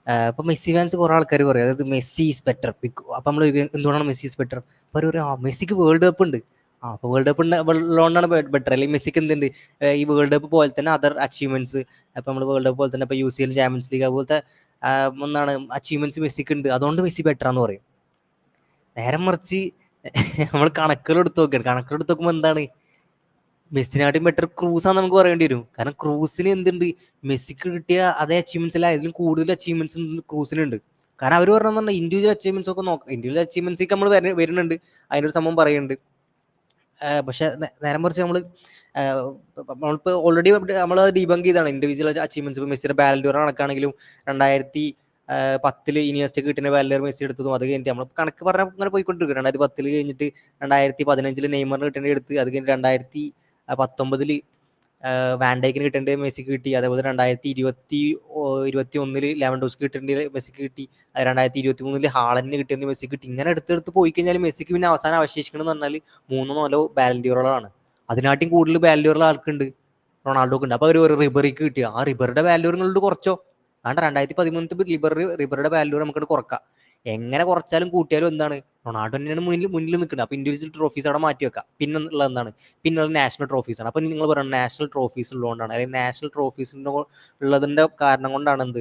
അപ്പോൾ Messi fans കുറേ ആൾക്കാർ പറയും, അതായത് മെസ്സി ഈസ് ബെറ്റർ. അപ്പോൾ നമ്മൾ എന്തുകൊണ്ടാണ് മെസ്സി ഈസ് ബെറ്റർ? അപ്പോൾ അവർ പറയും മെസ്സിക്ക് വേൾഡ് കപ്പ് ഉണ്ട്. അപ്പോൾ വേൾഡ് കപ്പ് ഉള്ളതുകൊണ്ടാണ് ബെറ്റർ. അല്ലെങ്കിൽ മെസ്സിക്ക് എന്തുണ്ട്, ഈ വേൾഡ് കപ്പ് പോലെ തന്നെ അതർ അച്ചീവ്മെന്റ്സ്, അപ്പോൾ നമ്മൾ വേൾഡ് കപ്പ് പോലെ തന്നെ ഇപ്പോൾ UCL, ചാമ്പ്യൻസ് ലീഗ് അതുപോലത്തെ ഒന്നാണ് അച്ചീവ്മെന്റ്സ് മെസ്സിക്ക് ഉണ്ട്, അതുകൊണ്ട് മെസ്സി ബെറ്റർ എന്ന് പറയും. നേരെ മറിച്ച് നമ്മൾ കണക്കുകളെടുത്ത് നോക്കുമ്പോൾ എന്താണ്, മെസ്സിനായിട്ടും ബെറ്റർ ക്രൂസാന്ന് നമുക്ക് പറയേണ്ടി വരും. കാരണം ക്രൂസിന് എന്തുണ്ട്, മെസ്സിക്ക് കിട്ടിയ അതേ അച്ചീവ്മെന്റ്സ് അല്ല, അതിലും കൂടുതൽ അച്ചീവ്മെന്റ്സ് ക്രൂസിനുണ്ട്. കാരണം അവർ പറഞ്ഞാൽ ഇൻഡിവിജ്വൽ അച്ചീവ്മെന്റ്സ് ഒക്കെ നോക്കാം, ഇൻഡിവിജ്വൽ അച്ചീവ്മെന്റ്സിലേക്ക് നമ്മൾ വരുന്നുണ്ട്, അതിനൊരു സംഭവം പറയുന്നുണ്ട്. പക്ഷെ നേരെ മറിച്ച് നമ്മളിപ്പോൾ ഓൾറെഡി നമ്മൾ ഡീബങ്ക് ചെയ്താണ് ഇൻഡിവിജ്വൽ അച്ചീവ്മെന്റ്സ്. ഇപ്പോൾ മെസ്സിയുടെ ബാലൻഡിയർ കണക്കാണെങ്കിലും 2010 ഇനിയസ്റ്റക്ക് കിട്ടുന്ന ബാലൻഡിയർ മെസ്സി എടുത്തതും, അത് കഴിഞ്ഞിട്ട് നമ്മൾ കണക്ക് പറഞ്ഞാൽ അങ്ങനെ പോയിക്കൊണ്ടിരിക്കും. 2010 കഴിഞ്ഞിട്ട് 2015 നെയ്മറിന് കിട്ടേണ്ട എടുത്ത്, അത് കഴിഞ്ഞിട്ട് 2019 വാൻഡൈക്കിന് കിട്ടേണ്ട മെസ്സിക്ക് കിട്ടി. അതേപോലെ 2021 ലെവൻഡോസ്ക്ക് കിട്ടേണ്ട മെസ്സിക്ക് കിട്ടി. 2023 ഹാളൻഡിന് കിട്ടിയ മെസ്സിക്ക് കിട്ടി. ഇങ്ങനെ എടുത്തെടുത്ത് പോയി കഴിഞ്ഞാൽ മെസ്സിക്ക് പിന്നെ അവസാനം അവശേഷിക്കണമെന്ന് പറഞ്ഞാൽ 3-4 ബാലൻഡിയറുകളാണ്. അതിനായിട്ടും കൂടുതൽ ബാലൻഡിയറുകൾ ആൾക്കുണ്ട്, റൊണാൾഡോക്ക് ഉണ്ട്. അപ്പോൾ ഒരു റിബറിക്ക് കിട്ടിയ ആ റിബറുടെ വാല്യൂറുകളുടെ കുറച്ചോ, അതുകൊണ്ട് 2013 റിബറുടെ വാല്യൂ നമുക്ക് കുറക്കാം. എങ്ങനെ കുറച്ചാലും കൂട്ടിയാലും എന്താണ്, റൊണാൾഡോ തന്നെയാണ് മുന്നിൽ നിൽക്കുന്നത്. അപ്പോൾ ഇൻഡിവിജ്വൽ ട്രോഫീസ് അവിടെ മാറ്റി വെക്കാം. പിന്നെ ഉള്ളത് എന്താണ്, പിന്നെ നാഷണൽ ട്രോഫീസ് ആണ്. അപ്പോൾ നിങ്ങൾ പറയുന്നത് നാഷണൽ ട്രോഫീസ് ഉള്ളതുകൊണ്ടാണ്, അല്ലെങ്കിൽ നാഷണൽ ട്രോഫീസിൻ്റെ ഉള്ളതിൻ്റെ കാരണം കൊണ്ടാണ് എന്ത്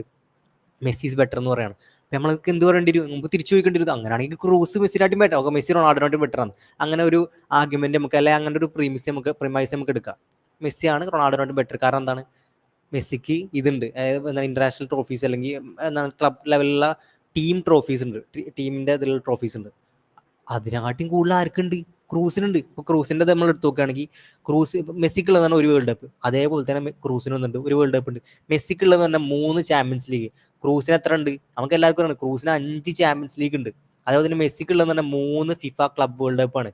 മെസ്സിസ് ബെറ്റർ എന്ന് പറയുന്നത്. നമ്മൾക്ക് എന്ത് പറയേണ്ടി വരും, നമുക്ക് തിരിച്ചു പോയിക്കേണ്ടി വരും. അങ്ങനെയാണെങ്കിൽ ക്രൂസ് മെസ്സിനായിട്ടും ബെറ്റർ, ഒക്കെ മെസ്സി റൊണാൾഡോനായിട്ടും ബെറ്റർ ആണ്. അങ്ങനെ ഒരു ആർഗ്യുമെന്റ് നമുക്ക്, അല്ലെങ്കിൽ അങ്ങനെ ഒരു പ്രീമിസ് നമുക്ക് എടുക്കാം. മെസ്സിയാണ് റൊണാൾഡോനായിട്ടും ബെറ്റർ. കാരണം എന്താണ്, മെസ്സിക്ക് ഇതുണ്ട്, അതായത് ഇന്റർനാഷണൽ ട്രോഫീസ്, അല്ലെങ്കിൽ എന്താണ് ക്ലബ് ലെവലിലുള്ള ടീം ട്രോഫീസ് ഉണ്ട്, ടീമിന്റെ ഇതിലുള്ള ട്രോഫീസ് ഉണ്ട്. അതിനെക്കാട്ടിയും കൂടുതൽ ആർക്കുണ്ട്, ക്രൂസിനുണ്ട്. ഇപ്പോൾ ക്രൂസിന്റെ നമ്മൾ എടുത്ത് നോക്കുകയാണെങ്കിൽ, ക്രൂസ് മെസ്സിക്കുള്ളതാണ് ഒരു വേൾഡ് കപ്പ്, അതേപോലെ തന്നെ ക്രൂസിനൊന്നുണ്ട് ഒരു വേൾഡ് കപ്പ് ഉണ്ട്. മെസ്സിക്കുള്ളത് തന്നെ 3 ചാമ്പ്യൻസ് ലീഗ്. ക്രൂസിന് എത്ര ഉണ്ട്, നമുക്ക് എല്ലാവർക്കും അറിയാം, ക്രൂസിന് 5 ചാമ്പ്യൻസ് ലീഗ് ഉണ്ട്. അതേപോലെ തന്നെ മെസ്സിക്കുള്ളത് തന്നെ 3 ഫിഫ ക്ലബ് വേൾഡ് കപ്പ് ആണ്.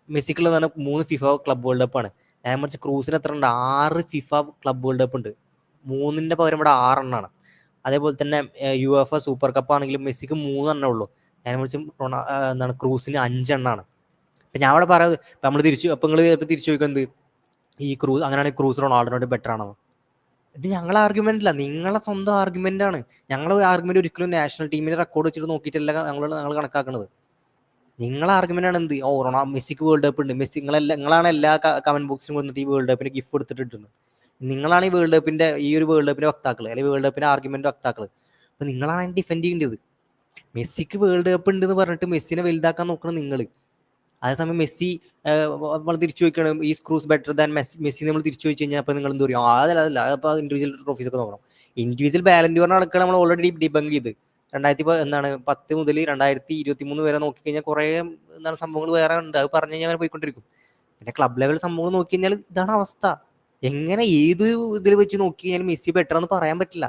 മെസ്സിക്കുള്ളത് തന്നെ 3 ഫിഫ ക്ലബ് വേൾഡ് കപ്പ് ആണ്. നേരെ മറിച്ച് ക്രൂസിന് എത്ര ഉണ്ട്, 6 ഫിഫ ക്ലബ് വേൾഡ് കപ്പ് ഉണ്ട്. 3ന്റെ പകരം ഇവിടെ 6 എണ്ണമാണ്. അതേപോലെ തന്നെ UEFA സൂപ്പർ കപ്പ് ആണെങ്കിലും മെസ്സിക്ക് 3 എണ്ണേ ഉള്ളൂ. നേരെ മറിച്ച് എന്താണ് ക്രൂസിന് 5 എണ്ണമാണ്. അപ്പം ഞാൻ അവിടെ പറയാം, ഇപ്പം നമ്മൾ അപ്പം നിങ്ങൾ തിരിച്ചു ചോദിക്കുന്നത് ഈ അങ്ങനെയാണെങ്കിൽ ക്രൂസ് റൊണാൾഡോനായിട്ട് ബെറ്റർ ആണോ? ഇത് ഞങ്ങളെ ആർഗ്യുമെന്റ് അല്ല, നിങ്ങളെ സ്വന്തം ആർഗ്യുമെന്റ് ആണ്. ഞങ്ങളെ ആർഗ്യുമെന്റ് ഒരിക്കലും നാഷണൽ ടീമിന്റെ റെക്കോർഡ് വെച്ചിട്ട് നോക്കിയിട്ടല്ല ഞങ്ങൾ കണക്കാക്കുന്നത്. നിങ്ങളെ ആർഗ്യുമെന്റ് ആണ് എന്ത്, മെസ്സിക്ക് വേൾഡ് കപ്പ് ഉണ്ട്, നിങ്ങളാണ് എല്ലാ കമന്റ് ബോക്സിലും വന്നിട്ട് ഈ വേൾഡ് കപ്പിന് ഗിഫ്റ്റ് എടുത്തിട്ടുണ്ട്. നിങ്ങളാണ് ഈ വേൾഡ് കപ്പിന്റെ വക്താക്കൾ, അല്ലെങ്കിൽ വേൾഡ് കപ്പിന്റെ ആർഗ്യുമെന്റ് വക്താക്കൾ. അപ്പൊ നിങ്ങളാണ് അതിനെ ഡിഫെൻഡ് ചെയ്യേണ്ടത്. മെസ്സിക്ക് വേൾഡ് കപ്പ് ഉണ്ട് എന്ന് പറഞ്ഞിട്ട് മെസ്സിനെ വലുതാക്കാൻ നോക്കണം നിങ്ങൾ. അതേസമയം മെസ്സി നമ്മൾ തിരിച്ചു ചോദിക്കണം, ഈ സ്ക്രൂസ് ബെറ്റർ ദാൻ മെസ്സി നമ്മൾ തിരിച്ചു ചോദിച്ചു കഴിഞ്ഞാൽ അപ്പോൾ നിങ്ങൾ എന്ത് പറയും, അതല്ല അപ്പോൾ ഇൻഡിവിജ്വൽ ട്രോഫീസ് ഒക്കെ നോക്കണം. ഇൻഡിവിജ്വൽ ബാലൻഡിയറിന് നടക്കുക നമ്മൾ ഓൾറെഡി ഡിബങ്ക് ചെയ്ത് 10 മുതൽ 2023 വരെ നോക്കിക്കഴിഞ്ഞാൽ കുറേ സംഭവങ്ങൾ വേറെ ഉണ്ട്, അത് പറഞ്ഞു കഴിഞ്ഞാൽ പോയിക്കൊണ്ടിരിക്കും. പിന്നെ ക്ലബ് ലെവൽ സംഭവങ്ങൾ നോക്കി കഴിഞ്ഞാൽ ഇതാണ് അവസ്ഥ. എങ്ങനെ ഏത് ഇതിൽ വെച്ച് നോക്കി കഴിഞ്ഞാൽ മെസ്സി ബെറ്റർ എന്ന് പറയാൻ പറ്റില്ല.